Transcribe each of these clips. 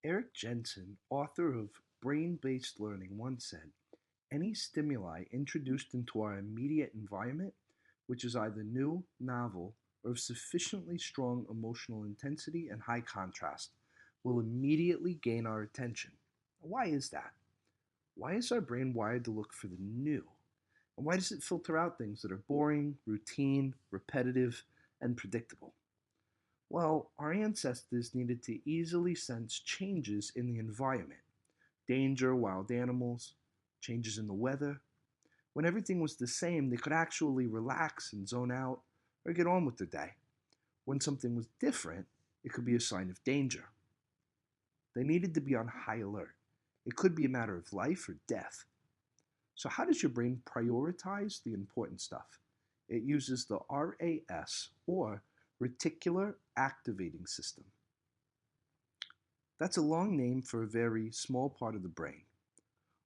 Eric Jensen, author of Brain Based Learning, once said, any stimuli introduced into our immediate environment, which is either new, novel, or of sufficiently strong emotional intensity and high contrast, will immediately gain our attention. Why is that? Why is our brain wired to look for the new? And why does it filter out things that are boring, routine, repetitive, and predictable? Well, our ancestors needed to easily sense changes in the environment: danger, wild animals, changes in the weather. When everything was the same, they could actually relax and zone out or get on with their day. When something was different, it could be a sign of danger. They needed to be on high alert. It could be a matter of life or death. So, how does your brain prioritize the important stuff? It uses the RAS, or reticular activating system. That's a long name for a very small part of the brain.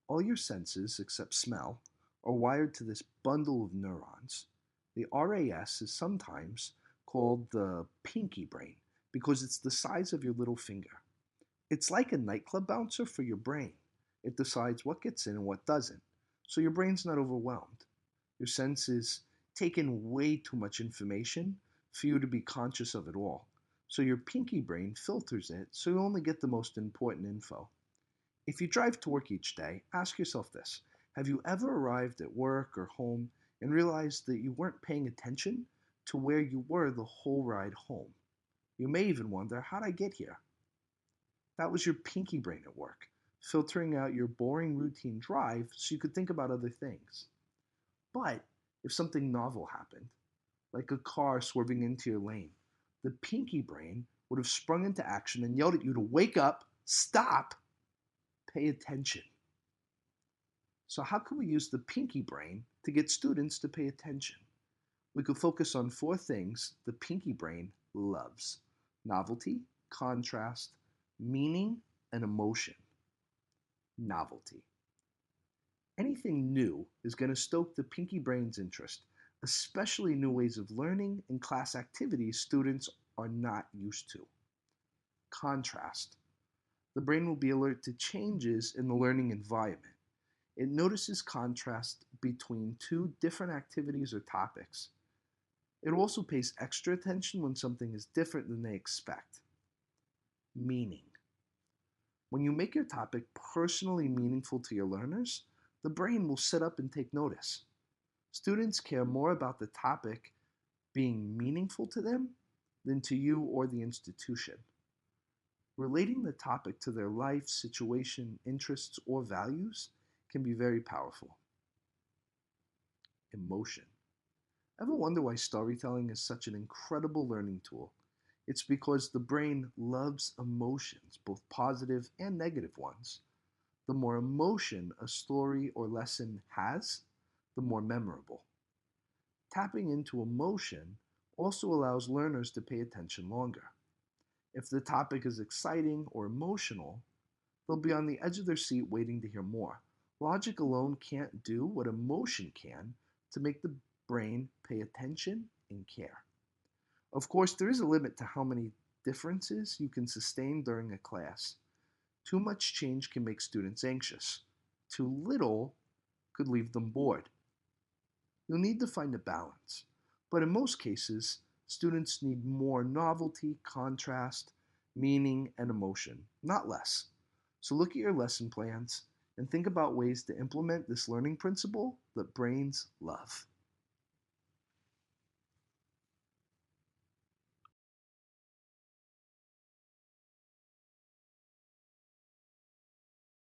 All your senses, except smell, are wired to this bundle of neurons. The RAS is sometimes called the pinky brain because it's the size of your little finger. It's like a nightclub bouncer for your brain. It decides what gets in and what doesn't, so your brain's not overwhelmed. Your senses take in way too much information for you to be conscious of it all. So your pinky brain filters it so you only get the most important info. If you drive to work each day, ask yourself this: have you ever arrived at work or home and realized that you weren't paying attention to where you were the whole ride home? You may even wonder, how'd I get here? That was your pinky brain at work, filtering out your boring routine drive so you could think about other things. But if something novel happened, like a car swerving into your lane, the pinky brain would have sprung into action and yelled at you to wake up, stop, pay attention. So, how can we use the pinky brain to get students to pay attention? We could focus on four things the pinky brain loves: novelty, contrast, meaning, and emotion. Novelty. Anything new is going to stoke the pinky brain's interest, especially new ways of learning and class activities students are not used to. Contrast. The brain will be alert to changes in the learning environment. It notices contrast between two different activities or topics. It also pays extra attention when something is different than they expect. Meaning. When you make your topic personally meaningful to your learners, the brain will sit up and take notice. Students care more about the topic being meaningful to them than to you or the institution. Relating the topic to their life, situation, interests, or values can be very powerful. Emotion. Ever wonder why storytelling is such an incredible learning tool? It's because the brain loves emotions, both positive and negative ones. The more emotion a story or lesson has, the more memorable. Tapping into emotion also allows learners to pay attention longer. If the topic is exciting or emotional, they'll be on the edge of their seat waiting to hear more. Logic alone can't do what emotion can to make the brain pay attention and care. Of course, there is a limit to how many differences you can sustain during a class. Too much change can make students anxious. Too little could leave them bored. You'll need to find a balance. But in most cases, students need more novelty, contrast, meaning, and emotion, not less. So look at your lesson plans and think about ways to implement this learning principle that brains love.